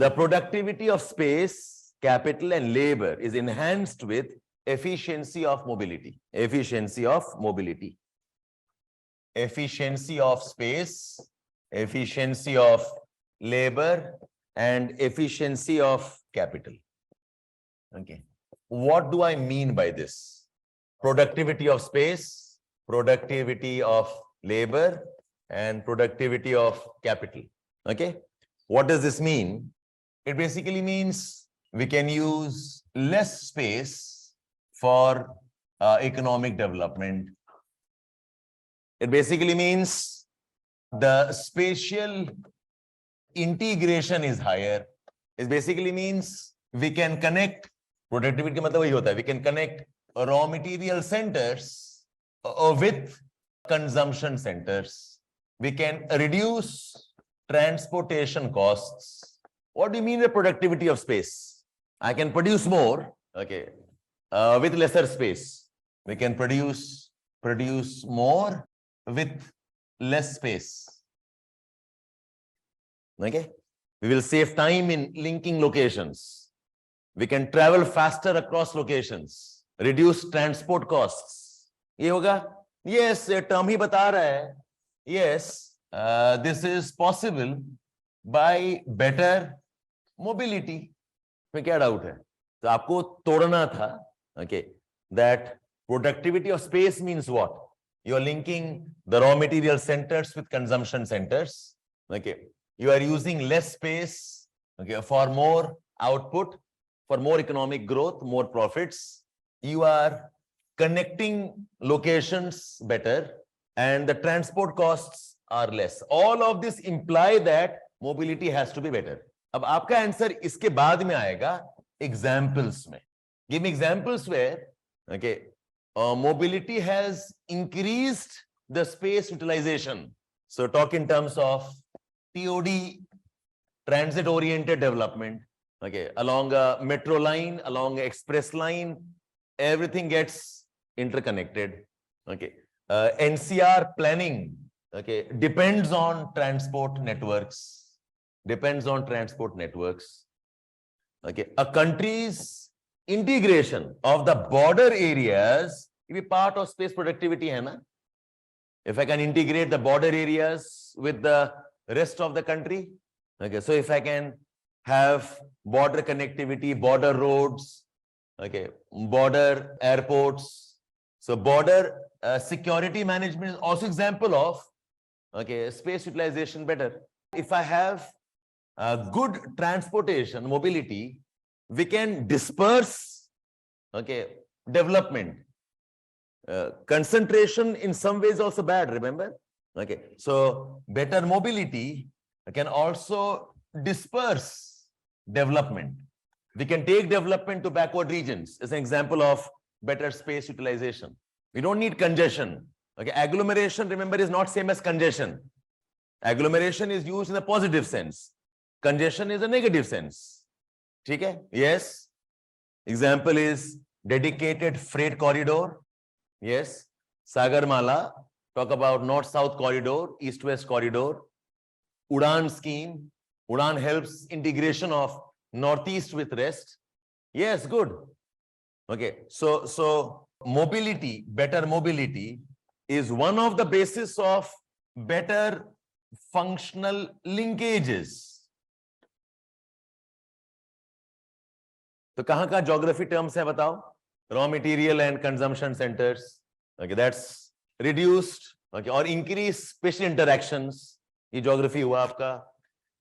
The productivity of space, capital, and labor is enhanced with efficiency of mobility. Efficiency of mobility. Efficiency of space, efficiency of labor, and efficiency of capital. Okay. What do I mean by this? Productivity of space, productivity of labor, and productivity of capital. Okay. What does this mean? It basically means we can use less space for economic development. It basically means the spatial integration is higher. It basically means we can connect, productivity ka matlab wahi hota hai, we can connect raw material centers with consumption centers. We can reduce transportation costs. What do you mean by productivity of space? I can produce more, okay, with lesser space. We can produce more with less space. Okay, we will save time in linking locations. We can travel faster across locations, reduce transport costs. ये होगा? Yes, ये term ही बता रहा है. Yes, this is possible by better mobility. में क्या doubt है? तो आपको तोड़ना था. Okay, that productivity of space means what? You are linking the raw material centers with consumption centers. Okay, you are using less space, okay, for more output, for more economic growth, more profits. You are connecting locations better, and the transport costs are less. All of this imply that mobility has to be better. अब आपका answer इसके बाद में आएगा examples में. Give me examples where, okay, mobility has increased the space utilization. So talk in terms of TOD, transit oriented development. Okay, along a metro line, along an express line, everything gets interconnected. Okay, NCR planning, okay, depends on transport networks. Depends on transport networks. Okay, a country's integration of the border areas will be part of space productivity, hai na? If I can integrate the border areas with the rest of the country, okay, so if I can have border connectivity, border roads, okay, border airports, so border security management is also example of, okay, space utilization better. If I have good transportation, mobility, we can disperse, okay, development. Concentration in some ways also bad, remember? Okay, so better mobility can also disperse development. We can take development to backward regions as an example of better space utilization. We don't need congestion. Okay, agglomeration, remember, is not same as congestion. Agglomeration is used in a positive sense. Congestion is a negative sense. Okay? Yes. Example is dedicated freight corridor. Yes. Sagarmala, talk about north-south corridor, east-west corridor. Udan scheme. Udan helps integration of northeast with rest. Yes, good. Okay. So mobility, better mobility is one of the basis of better functional linkages. तो कहाँ का geography terms है बताओ? Raw material and consumption centers. Okay, that's reduced, okay, or increased spatial interactions. ये geography हुआ आपका.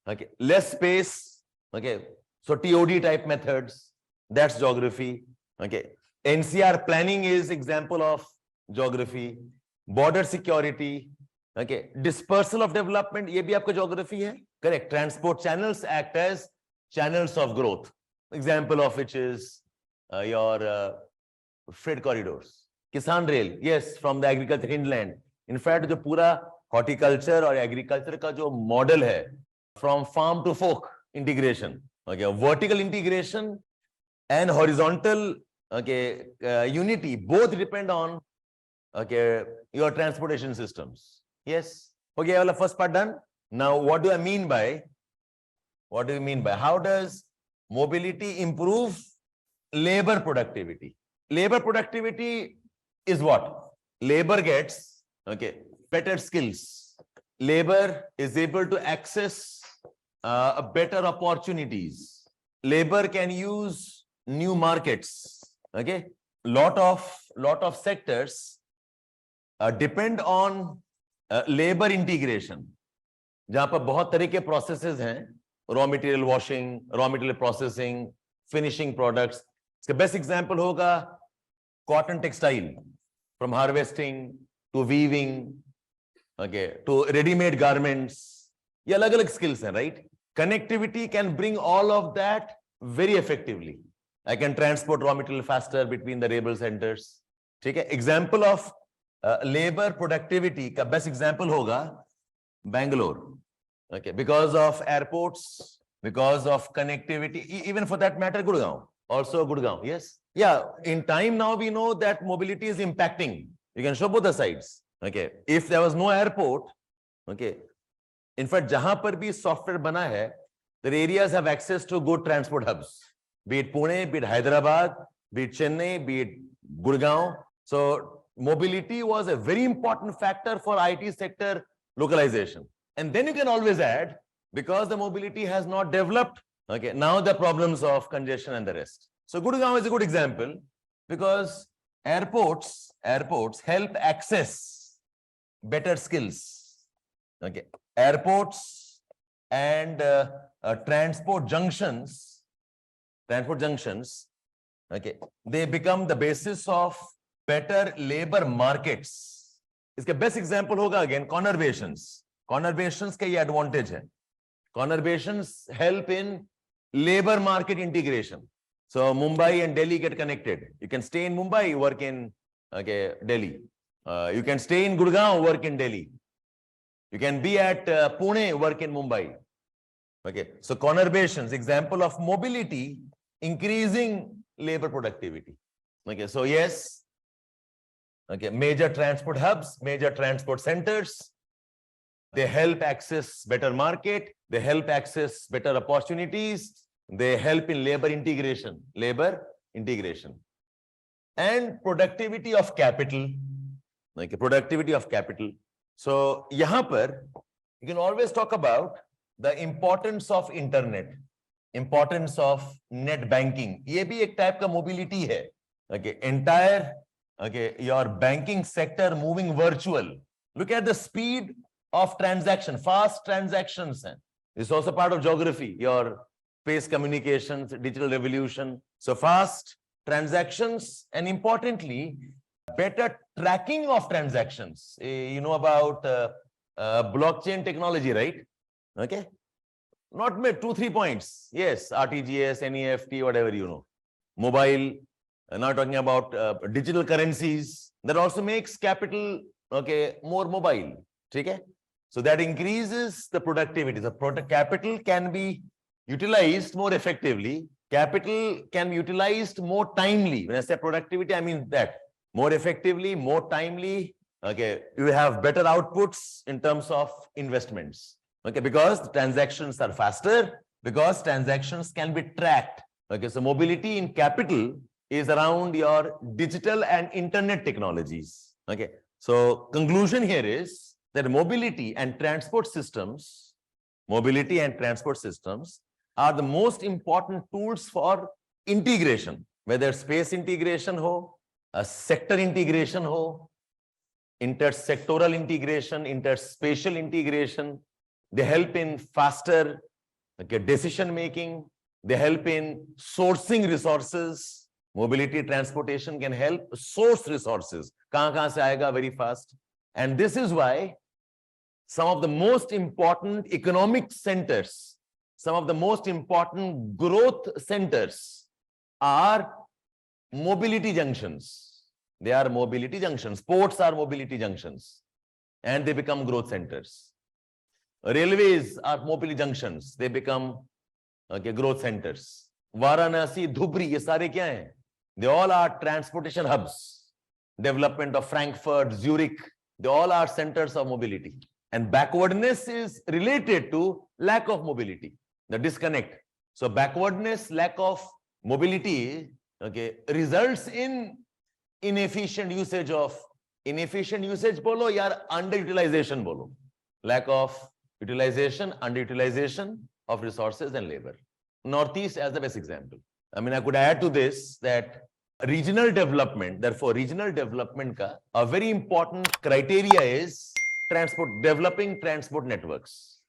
Okay, less space. Okay, so TOD type methods. That's geography. Okay, NCR planning is example of geography. Border security. Okay, dispersal of development. ये भी आपका geography है. Correct. Transport channels act as channels of growth. Example of which is your freight corridors. Kisan rail, yes, from the agriculture hinterland. In fact, जो पूरा horticulture और agriculture का जो model है, from farm to fork integration, okay, vertical integration and horizontal, okay, unity, both depend on, okay, your transportation systems. Yes. Okay, well, first part done. Now, what do I mean by What do you mean by? How does mobility improve labor productivity? Labor productivity is what? Labor gets, okay, better skills. Labor is able to access better opportunities. Labor can use new markets. Okay, lot of sectors depend on labor integration. जहां पर बहुत तरह के processes हैं, raw material washing, raw material processing, finishing products. इसका best example होगा cotton textile, from harvesting to weaving, okay, to ready-made garments. ये अलग-अलग skills हैं, right? Connectivity can bring all of that very effectively. I can transport raw material faster between the labor centers. ठीक है? Example of labor productivity का best example होगा Bangalore. Okay, because of airports, because of connectivity, even for that matter, Gurgaon, also Gurgaon. Yes, yeah. In time now, we know that mobility is impacting. You can show both the sides. Okay, if there was no airport, okay, in fact, jahan par bhi software bana hai, the areas have access to good transport hubs, be it Pune, be it Hyderabad, be it Chennai, be it Gurgaon. So mobility was a very important factor for IT sector localization. And then you can always add, because the mobility has not developed, okay, now the problems of congestion and the rest. So Gurgaon is a good example, because airports help access better skills. Okay, airports and transport junctions, okay, they become the basis of better labor markets. Iska best example hoga again conurbations. Conurbations का ये advantage है. Conurbations help in labor market integration. So Mumbai and Delhi get connected. You can stay in Mumbai, work in Delhi. You can stay in Gurgaon, work in Delhi. You can be at Pune, work in Mumbai. Okay, so conurbations, example of mobility increasing labor productivity. Okay, so yes, okay, major transport hubs, major transport centers, they help access better market, they help access better opportunities, they help in labor integration, and productivity of capital, like productivity of capital. So yahan par you can always talk about the importance of internet, importance of net banking. Ye bhi ek type ka mobility hai. Okay, entire your banking sector moving virtual. Look at the speed of transaction, fast transactions. It's also part of geography, your space communications, digital revolution. So fast transactions, and importantly, better tracking of transactions. You know about blockchain technology, right? Okay. Not 2-3 points. Yes, RTGS, NEFT, whatever you know. Mobile, now talking about digital currencies. That also makes capital, okay, more mobile. Okay? So that increases the productivity. The capital can be utilized more effectively. Capital can be utilized more timely. When I say productivity, I mean that more effectively, more timely. Okay, you have better outputs in terms of investments. Okay, because the transactions are faster, because transactions can be tracked. Okay, so mobility in capital is around your digital and internet technologies. Okay, so conclusion here is that mobility and transport systems are the most important tools for integration, whether space integration ho, a sector integration ho, intersectoral integration, interspatial integration. They help in faster decision making. They help in sourcing resources. Mobility transportation can help source resources. Kahan se aayega very fast. And this is why some of the most important economic centers, some of the most important growth centers are mobility junctions. They are mobility junctions. Ports are mobility junctions, and they become growth centers. Railways are mobility junctions. They become growth centers. Varanasi, Dhubri, ye sare kya hain? They all are transportation hubs. Development of Frankfurt, Zurich, they all are centers of mobility. And backwardness is related to lack of mobility. the disconnect. So backwardness, lack of mobility, okay, results in inefficient usage bolo yaar underutilization bolo. Lack of utilization, underutilization of resources and labor. Northeast as the best example. I mean, I could add to this that regional development, therefore regional development ka a very important criteria is developing transport networks.